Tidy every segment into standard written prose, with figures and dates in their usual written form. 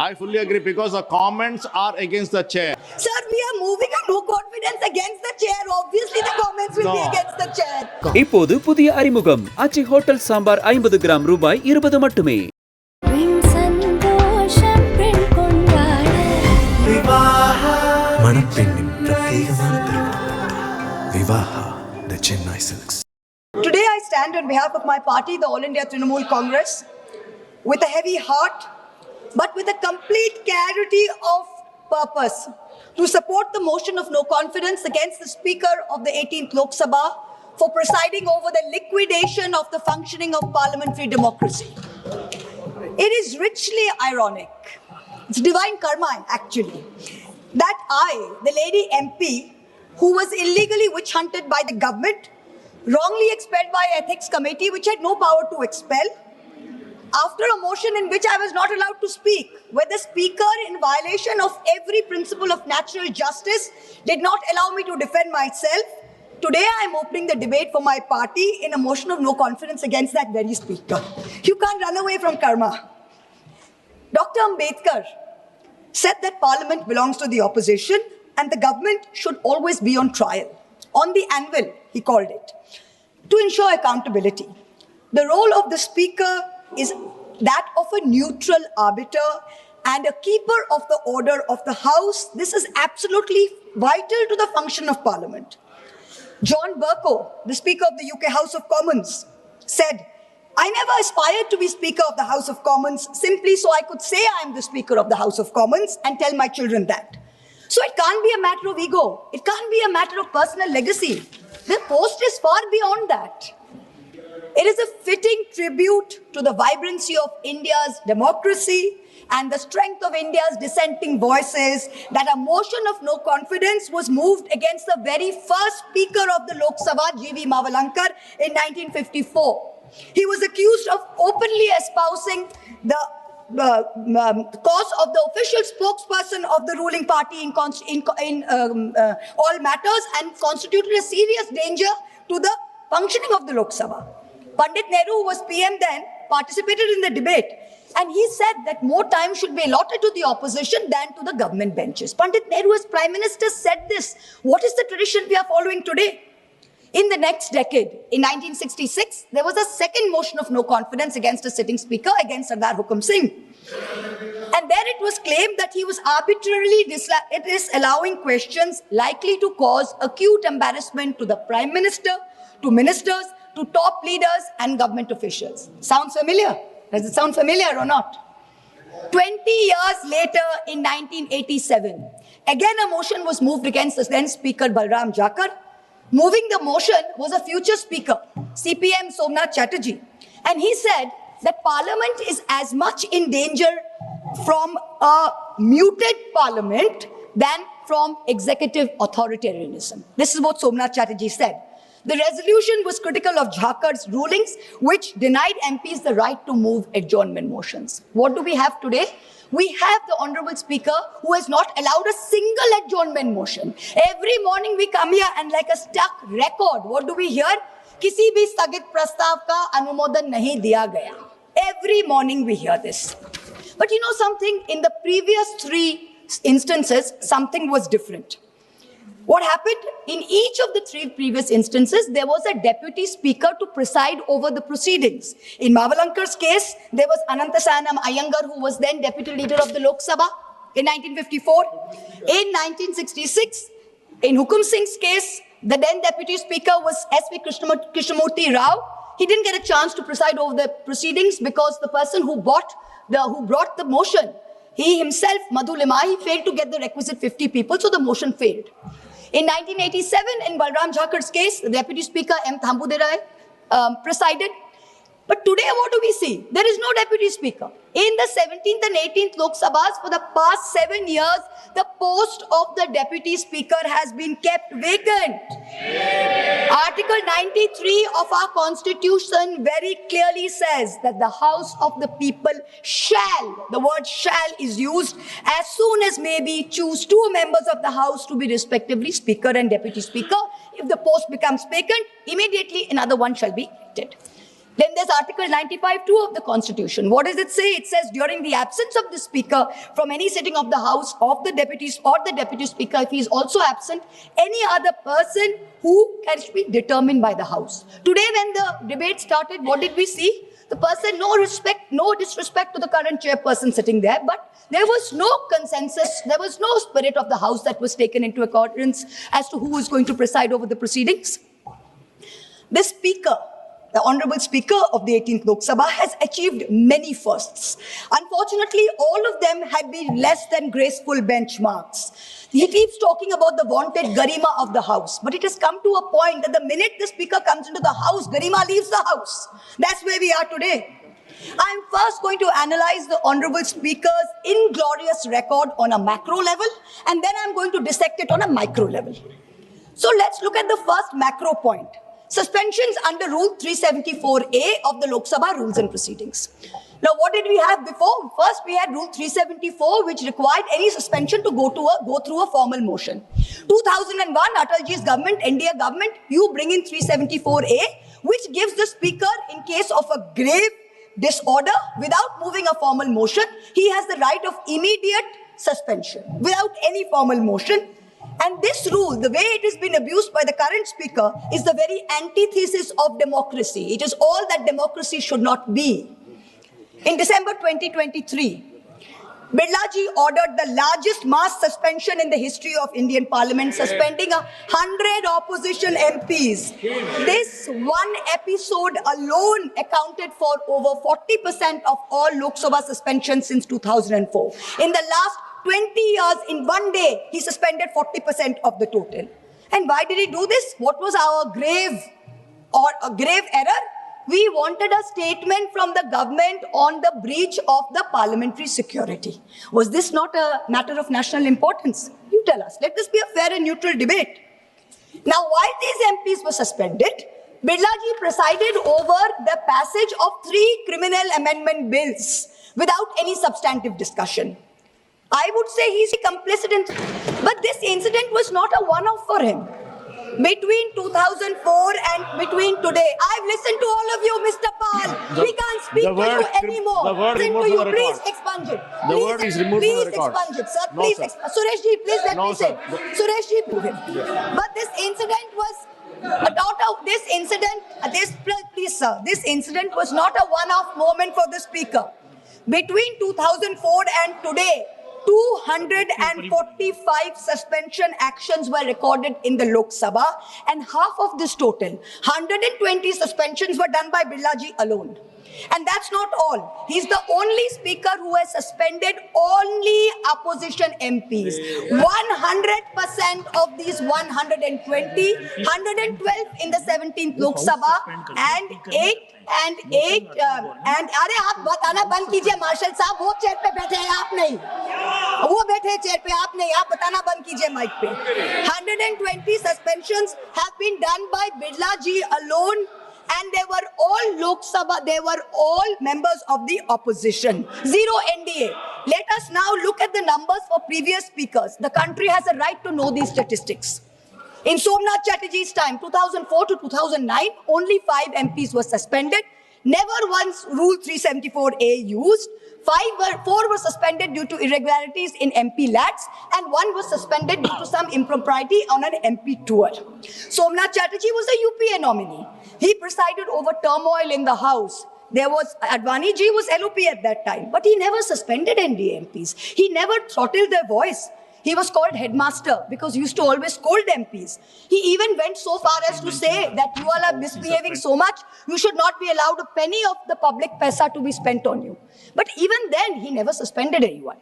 I fully agree because the comments are against the chair. Sir, we are moving a no confidence against the chair. Obviously, the comments will be No. against the chair. இப்போது புதிய அறிமுகம் ஆச்சி hotel sambar 50 gram ரூபாய் 20 மட்டுமே. மணப்பெண்ணின் பிரத்யேகமான திருமணம் Vivaha the Chennai Silks. Today I stand on behalf of my party, the All India Trinamool Congress, with a heavy heart, but with a complete clarity of purpose, to support the motion of no confidence against the Speaker of the 18th Lok Sabha for presiding over the liquidation of the functioning of parliamentary democracy. It is richly ironic, it's divine karma actually, that I, the lady MP, who was illegally witch hunted by the government, wrongly expelled by ethics committee which had no power to expel, after a motion in which I was not allowed to speak, where the speaker, in violation of every principle of natural justice, did not allow me to defend myself. Today I am opening the debate for my party in a motion of no confidence against that very speaker. You can't run away from karma. Dr. Ambedkar said that parliament belongs to the opposition and the government should always be on trial. On the anvil, he called it, to ensure accountability. The role of the speaker is that of a neutral arbiter and a keeper of the order of the House. This is absolutely vital to the function of Parliament. John Bercow, the Speaker of the UK House of Commons, said, "I never aspired to be Speaker of the House of Commons simply so I could say I am the Speaker of the House of Commons and tell my children that." So it can't be a matter of ego. It can't be a matter of personal legacy. The post is far beyond that. It is a fitting tribute to the vibrancy of India's democracy and the strength of India's dissenting voices that a motion of no confidence was moved against the very first Speaker of the Lok Sabha, G.V. Mavalankar, in 1954. He was accused of openly espousing the cause of the official spokesperson of the ruling party in all matters and constituted a serious danger to the functioning of the Lok Sabha. Pandit Nehru, who was PM then, participated in the debate, and he said that more time should be allotted to the opposition than to the government benches. Pandit Nehru, as Prime Minister, said this. What is the tradition we are following today? In the next decade, in 1966, there was a second motion of no confidence against a sitting speaker, against Sardar Hukum Singh. And there it was claimed that he was arbitrarily disallowing questions likely to cause acute embarrassment to the Prime Minister, to ministers, to top leaders and government officials. Sounds familiar? Does it sound familiar or not? 20 years later, in 1987, again a motion was moved against the then Speaker Balram Jakar. Moving the motion was a future Speaker, CPM Somnath Chatterjee. And he said that Parliament is as much in danger from a muted Parliament than from executive authoritarianism. This is what Somnath Chatterjee said. The resolution was critical of Jakar's rulings, which denied MPs the right to move adjournment motions. What do we have today? We have the Honorable Speaker who has not allowed a single adjournment motion. Every morning we come here and like a stuck record, what do we hear? Kisi bhi स्थगित प्रस्ताव का अनुमोदन नहीं दिया गया. Every morning we hear this. But you know something? In the previous 3 instances, something was different. What happened? In each of the 3 previous instances, there was a deputy speaker to preside over the proceedings. In Mavalankar's case, there was Anantasayanam Iyengar, who was then deputy leader of the Lok Sabha in 1954. In 1966, in Hukum Singh's case, the then deputy speaker was S.V. Krishnamurti Rao. He didn't get a chance to preside over the proceedings because the person who brought the motion, he himself, Madhu Limahi, failed to get the requisite 50 people, so the motion failed. In 1987, in Balram Jakar's case, the Deputy Speaker M. Thambuderai presided. But today, what do we see? There is no Deputy Speaker. In the 17th and 18th Lok Sabhas, for the past 7 years, the post of the Deputy Speaker has been kept vacant. Article 93 of our Constitution very clearly says that the House of the People shall, the word shall is used, as soon as may be, choose 2 members of the House to be respectively Speaker and Deputy Speaker. If the post becomes vacant, immediately another one shall be elected. Then there's Article 95(2) of the Constitution. What does it say? It says during the absence of the Speaker from any sitting of the House of the deputies or the Deputy Speaker, if he is also absent, any other person who can be determined by the House. Today when the debate started, what did we see? The person, no disrespect to the current chairperson sitting there, but there was no consensus, there was no spirit of the House that was taken into accordance as to who is going to preside over the proceedings. The Speaker, the Honorable Speaker of the 18th Lok Sabha, has achieved many firsts. Unfortunately, all of them have been less than graceful benchmarks. He keeps talking about the vaunted Garima of the House, but it has come to a point that the minute the Speaker comes into the House, Garima leaves the House. That's where we are today. I'm first going to analyze the Honorable Speaker's inglorious record on a macro level, and then I'm going to dissect it on a micro level. So let's look at the first macro point. Suspensions under Rule 374A of the Lok Sabha Rules and Proceedings. Now, what did we have before? First, we had Rule 374, which required any suspension to go through a formal motion. 2001, Atalji's government, NDA government, you bring in 374A, which gives the Speaker, in case of a grave disorder, without moving a formal motion, he has the right of immediate suspension without any formal motion. And this rule, the way it has been abused by the current Speaker, is the very antithesis of democracy. It is all that democracy should not be. In December 2023, Birlaji ordered the largest mass suspension in the history of Indian Parliament, suspending 100 opposition MPs. This one episode alone accounted for over 40% of all Lok Sabha suspensions since 2004. In the last 20 years, in one day, he suspended 40% of the total. And why did he do this? What was our grave error? We wanted a statement from the government on the breach of the parliamentary security. Was this not a matter of national importance? You tell us. Let this be a fair and neutral debate. Now, while these MPs were suspended, Birlaji presided over the passage of 3 criminal amendment bills without any substantive discussion. I would say he's complicit in, but this incident was not a one-off for him. Between 2004 and between today, I've listened to all of you, Mr. Pal. We can't speak to you anymore. The word Listen removed to you. from the Please record. expunge it. The word is removed from the record. Please expunge it, sir. No, Please sir. Suresh ji, please let No, me sir. say. Suresh ji, prove it. But this incident was this incident was not a one-off moment for the Speaker. Between 2004 and today, 245 suspension actions were recorded in the Lok Sabha, and half of this total, 120 suspensions, were done by Birlaji alone. And that's not all. He's the only Speaker who has suspended only opposition MPs. 100% of these 120, 112 in the 17th Lok Sabha, and 8 अरे आप बताना बंद कीजिए martial साहब, वो chair पे बैठे हैं आप नहीं, वो बैठे चेयर पे आप नहीं, आप बताना बंद कीजिए माइक पे. 120 suspensions have been done by Birlaji alone, and they were all Lok Sabha, they were all members of the opposition. 0 NDA. Let us now look at the numbers for previous speakers. The country has a right to know these statistics. In Somnath Chatterjee's time, 2004 to 2009, only 5 MPs were suspended. Never once Rule 374A used. 4 were suspended due to irregularities in MP lads, and 1 was suspended due to some impropriety on an MP tour. Somnath Chatterjee was a UPA nominee. He presided over turmoil in the House. There was Advani ji was LOP at that time, but he never suspended NDA MPs. He never throttled their voice. He was called headmaster because he used to always scold MPs. He even went so far as to say that you all are misbehaving so much, you should not be allowed a penny of the public paisa to be spent on you. But even then, he never suspended anyone.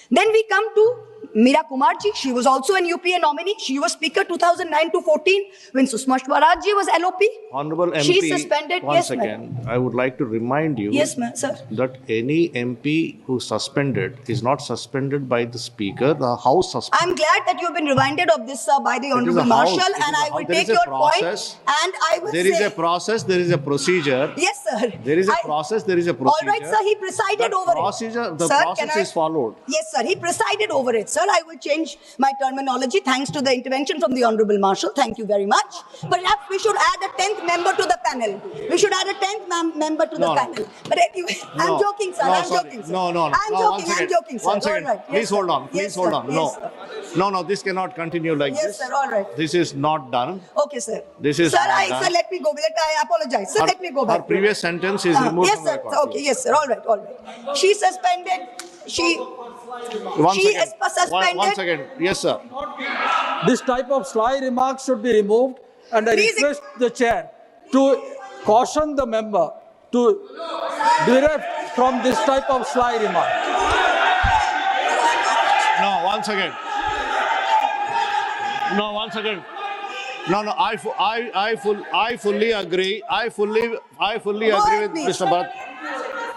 Then we come to Meera Kumarji. She was also an UPA nominee. She was Speaker 2009 to 14 when Sushma Swaraj ji was LOP. Honorable MP, She suspended. one Yes, second. I would like to remind you Yes, ma'am, sir. that any MP who suspended is not suspended by the Speaker. The House suspended. I'm glad that you've been reminded of this by the It is Honorable a House. Marshal, It is and a I House. will There take is a your point, process. and I will There say... is a process, there is a procedure. Yes, sir. There is a process, there is a procedure. All right, sir, he presided That over procedure, it. the Sir, process can I- is followed. Yes, sir, he presided over it. sir. I will change my terminology thanks to the intervention from the Honorable Marshal. Thank you very much. Perhaps we should add a 10th member to the panel. We should add a 10th member to the No. panel. But anyway, I'm joking, sir. I'm sorry. joking, sir. No. I'm joking, sir. One second. All right. Please Yes, hold sir. on. Please Yes, hold sir. on. Yes, sir. No, this cannot continue like Yes, this. sir. All right. This is not done. Okay, sir. This is sir, not done. sir, let me go. I apologize. Sir, let me go back. Her previous sentence is removed Yes, from the sir. record. Okay, yes, sir. All right, all right. She suspended. One She second. is suspended. One second. Yes, sir. This type of sly remarks should be removed, and I Please- request the chair to caution the member to bereft from this type of sly remark. No, one second. No, one second. No, I fully agree. I fully agree with please. Mr. Bharat.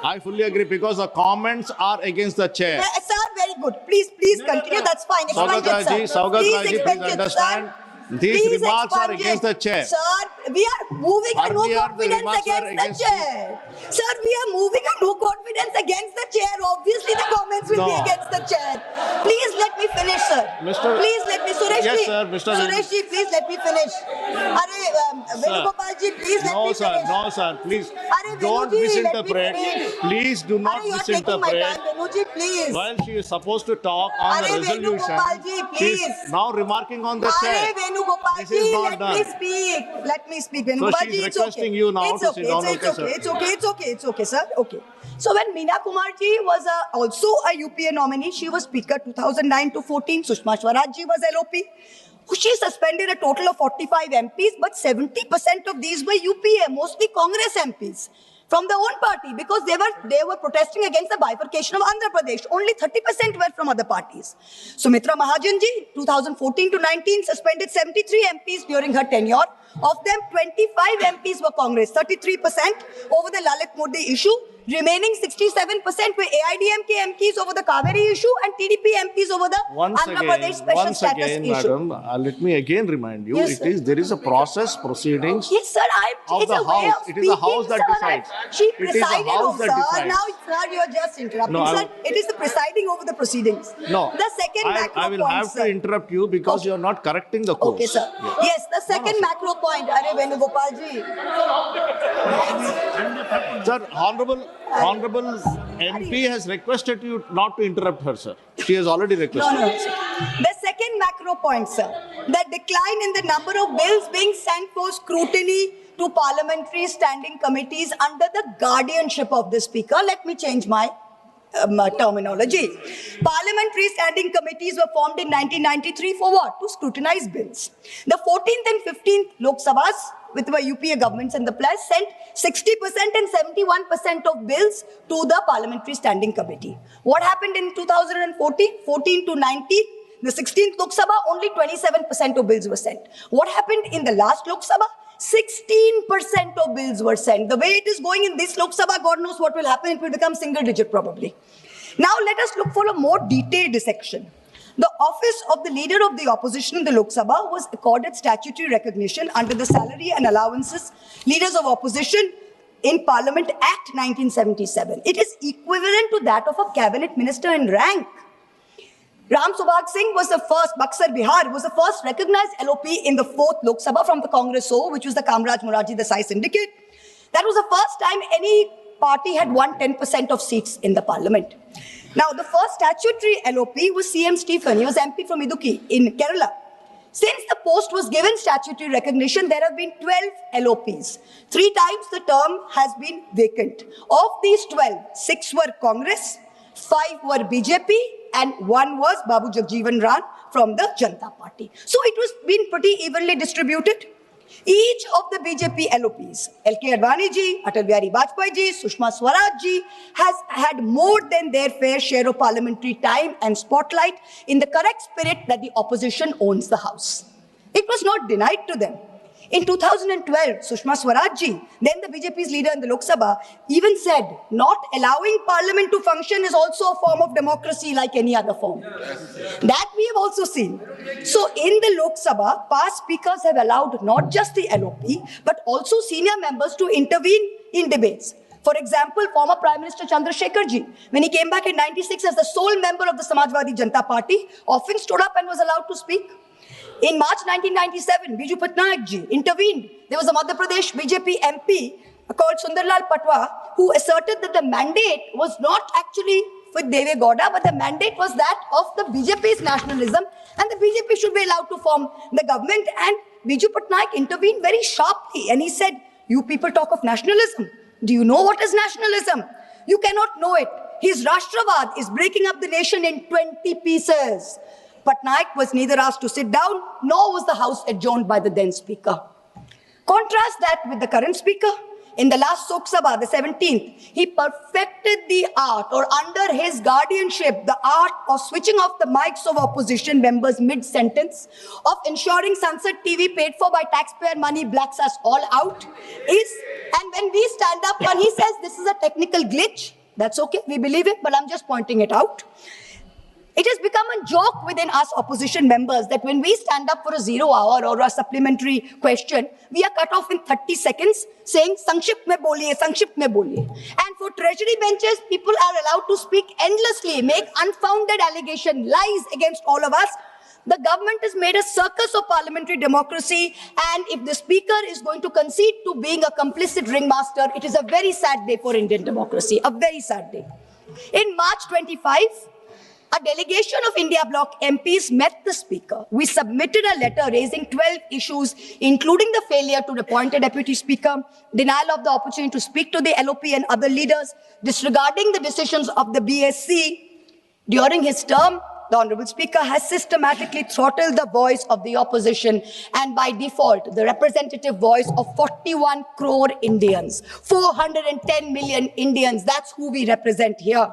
I fully agree because the comments are against the chair. Sir, very good. Please continue. That's fine. Expunge it, sir. Saugat Please Raji, expunge please it, understand. sir. These Please remarks are expunge against it. the chair. Sir, we are moving a no Earlier, the confidence remarks are against the against chair. Sir, we are moving a no confidence against the chair. Obviously, the comments will be No. against the chair. Please let me finish, sir. Mr. Please let me, Suresh Yes, ji. sir, Mr. Suresh ji, please let me finish. Venugopal ji, please let No, me sir. finish. No, sir. Please Venu don't ji, let me misinterpret. finish. Please do not You are taking my misinterpret. time, Venu ji, please. While she is supposed to talk on the resolution, Venugopal ji, she is please. now remarking on the Arey chair. Venugopal This ji, is not let me done. speak. Let me speak, Venugopal she's ji. It's requesting okay. you now It's to okay. sit down. It's Okay, okay. sir. It's okay. It's okay. It's okay, sir. Okay. So when Meena Kumar ji was also a UPA nominee, she was Speaker 2009 to 14. Sushma Swaraj ji was LOP. She suspended a total of 45 MPs, but 70% of these were UPA, mostly Congress MPs. From their own party, because they were protesting against the bifurcation of Andhra Pradesh. Only 30% were from other parties. Sumitra Mahajan ji, 2014 to 19, suspended 73 MPs during her tenure. Of them, 25 MPs were Congress, 33% over the Lalit Modi issue. Remaining 67% were AIDMK MPs over the Kaveri issue and TDP MPs over the Andhra Pradesh special status issue. Madam, let me again remind you, Yes, sir. there is a process, proceedings. Yes, sir. Of It's the a way house. of It is the speaking, house that sir. decides. She It is the presided house over, that sir. decides. Now you're just interrupting, No, sir. It is the presiding over the proceedings. No, The second macro I will point, have sir. to interrupt you because Okay. you are not correcting the course. Okay, sir. Yes, the second macro point. Arey Venugopal ji. Sir, honorable MP has requested you not to interrupt her, sir. She has already requested. No. The second macro point, sir. The decline in the number of bills being sent for scrutiny to parliamentary standing committees under the guardianship of the Speaker. Let me change my terminology. Parliamentary standing committees were formed in 1993 for what? To scrutinize bills. The 14th and 15th Lok Sabhas, with the UPA governments in the place, sent 60% and 71% of bills to the Parliamentary Standing Committee. What happened in 2014? 14 to 19, the 16th Lok Sabha, only 27% of bills were sent. What happened in the last Lok Sabha? 16% of bills were sent. The way it is going in this Lok Sabha, God knows what will happen. It will become single digit probably. Now let us look for a more detailed dissection. The office of the leader of the opposition in the Lok Sabha was accorded statutory recognition under the Salary and Allowances Leaders of Opposition in Parliament Act 1977. It is equivalent to that of a cabinet minister in rank. Ram Subhag Singh was the first, Buxar Bihar was the first recognized LOP in the 4th Lok Sabha from the Congress O, which was the Kamraj Morarji Desai syndicate. That was the first time any party had won 10% of seats in the parliament. Now, the first statutory LOP was CM Stephen. He was MP from Idukki in Kerala. Since the post was given statutory recognition, there have been 12 LOPs. 3 times the term has been vacant. Of these 12, 6 were Congress, 5 were BJP, and 1 was Babu Jagjeevan Ram from the Janata Party. So it was been pretty evenly distributed. Each of the BJP LOPs, L.K. Advani ji, Atal Bihari Vajpayee ji, Sushma Swaraj ji, has had more than their fair share of parliamentary time and spotlight in the correct spirit that the opposition owns the House. It was not denied to them. In 2012, Sushma Swaraj ji, then the BJP's leader in the Lok Sabha, even said, not allowing parliament to function is also a form of democracy like any other form. That we have also seen. So in the Lok Sabha, past speakers have allowed not just the LOP, but also senior members to intervene in debates. For example, former Prime Minister Chandrasekhar ji, when he came back in 96 as the sole member of the Samajwadi Janata Party, often stood up and was allowed to speak. In March 1997, Biju Patnaik ji intervened. There was a Madhya Pradesh BJP MP called Sundarlal Patwa who asserted that the mandate was not actually with Deve Gowda, but the mandate was that of the BJP's nationalism, and the BJP should be allowed to form the government. And Biju Patnaik intervened very sharply, and he said, "You people talk of nationalism. Do you know what is nationalism? You cannot know it. His Rashtravad is breaking up the nation in 20 pieces." Patnaik was neither asked to sit down, nor was the House adjourned by the then Speaker. Contrast that with the current Speaker. In the last Lok Sabha, the 17th, he perfected the art, or under his guardianship, the art of switching off the mics of opposition members mid-sentence, of ensuring Sansad TV paid for by taxpayer money blacks us all out. And when we stand up and he says this is a technical glitch, that's okay, we believe it, but I'm just pointing it out. It has become a joke within us opposition members that when we stand up for a 0 hour or a supplementary question, we are cut off in 30 seconds saying, "Sankshipt mein boliye, Sankshipt mein boliye." And for treasury benches, people are allowed to speak endlessly, make unfounded allegation, lies against all of us. The government has made a circus of parliamentary democracy, and if the Speaker is going to concede to being a complicit ringmaster, it is a very sad day for Indian democracy, a very sad day. In March 25, a delegation of India Bloc MPs met the Speaker. We submitted a letter raising 12 issues, including the failure to appoint a Deputy Speaker, denial of the opportunity to speak to the LOP and other leaders, disregarding the decisions of the BSC. During his term, the Honorable Speaker has systematically throttled the voice of the opposition and by default, the representative voice of 41 crore Indians, 410 million Indians. That's who we represent here.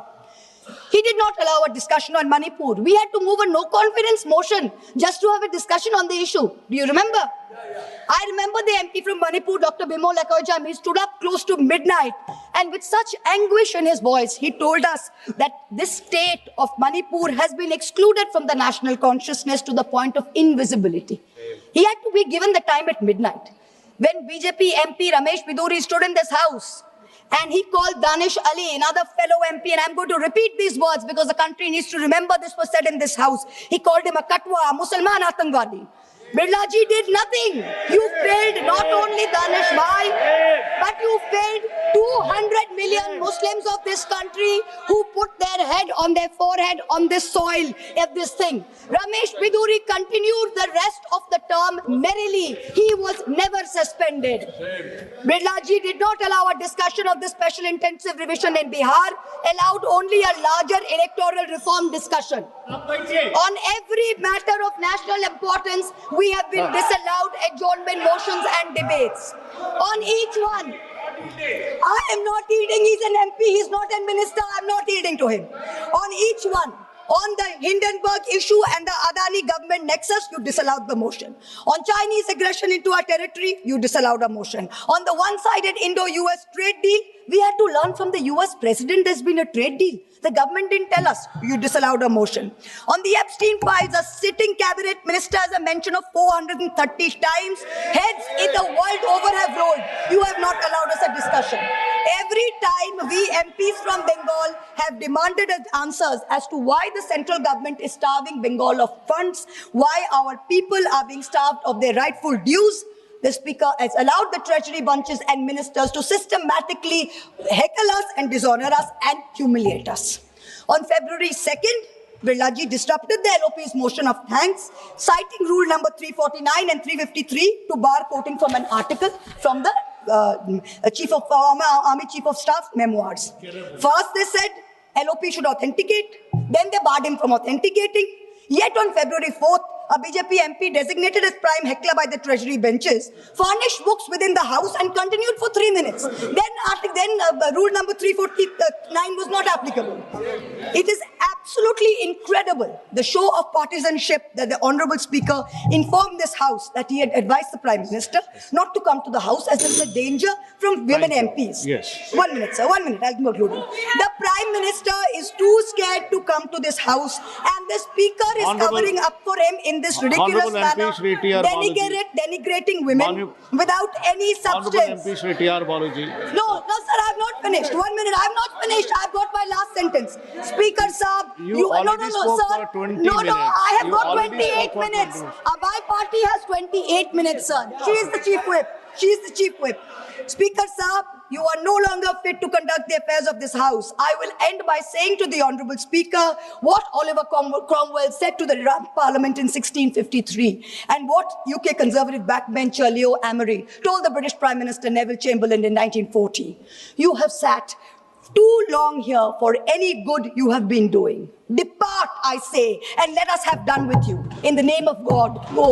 He did not allow a discussion on Manipur. We had to move a no-confidence motion just to have a discussion on the issue. Do you remember? I remember the MP from Manipur, Dr. Bimol Ekojam. He stood up close to midnight, and with such anguish in his voice, he told us that this state of Manipur has been excluded from the national consciousness to the point of invisibility. He had to be given the time at midnight. When BJP MP Ramesh Biduri stood in this house, and he called Danish Ali, another fellow MP, and I'm going to repeat these words because the country needs to remember this was said in this house. He called him a katwa, a Musalman Atangwadi. Birla ji did nothing. You failed not only Danish Bhai, but you failed 200 million Muslims of this country who put their head on their forehead on this soil of this thing. Ramesh Biduri continued the rest of the term merrily. He was never suspended. Birla ji did not allow a discussion of the special intensive revision in Bihar, allowed only a larger electoral reform discussion. On every matter of national importance, we have been disallowed adjournment motions and debates. On each one, I am not yielding. He's an MP, he's not a minister. I'm not yielding to him. On each one, on the Hindenburg issue and the Adani government nexus, you disallowed the motion. On Chinese aggression into our territory, you disallowed a motion. On the one-sided Indo-US trade deal, we had to learn from the US president there's been a trade deal. The government didn't tell us. You disallowed a motion. On the Epstein files, a sitting cabinet minister has a mention of 430 times. Heads in the world over have rolled. You have not allowed us a discussion. Every time we MPs from Bengal have demanded answers as to why the central government is starving Bengal of funds, why our people are being starved of their rightful dues, the Speaker has allowed the treasury bunches and ministers to systematically heckle us and dishonor us and humiliate us. On February 2nd, Birla ji disrupted the LOP's motion of thanks, citing rule number 349 and 353 to bar quoting from an article from the Army Chief of Staff memoirs. First they said LOP should authenticate, then they barred him from authenticating. Yet on February 4th, a BJP MP designated as prime heckler by the treasury benches furnished books within the house and continued for 3 minutes. Then rule number 349 was not applicable. It is absolutely incredible, the show of partisanship that the Honorable Speaker informed this House that he had advised the Prime Minister not to come to the House as there is a danger from women MPs. Yes. 1 minute, sir, 1 minute, I'll conclude. The Prime Minister is too scared to come to this House, and the Speaker is covering up for him in in this ridiculous Honorable MP manner, Shri T.R. Baluji. denigrating women without any Honorable substance. MP Shri T.R. Baluji. No, sir, I have not finished. 1 minute, I have not finished. I've got my last sentence. Speaker Saab, You already spoke sir. for 20 No, minutes. I have You got already 28 spoke for 20 minutes. minutes. My party has 28 minutes, sir. She is the chief whip. She is the chief whip. Speaker Saab, you are no longer fit to conduct the affairs of this House. I will end by saying to the Honourable Speaker what Oliver Cromwell said to the Iran Parliament in 1653 and what UK Conservative backbencher Leo Amery told the British Prime Minister Neville Chamberlain in 1940. You have sat too long here for any good you have been doing. Depart, I say, and let us have done with you. In the name of God, go.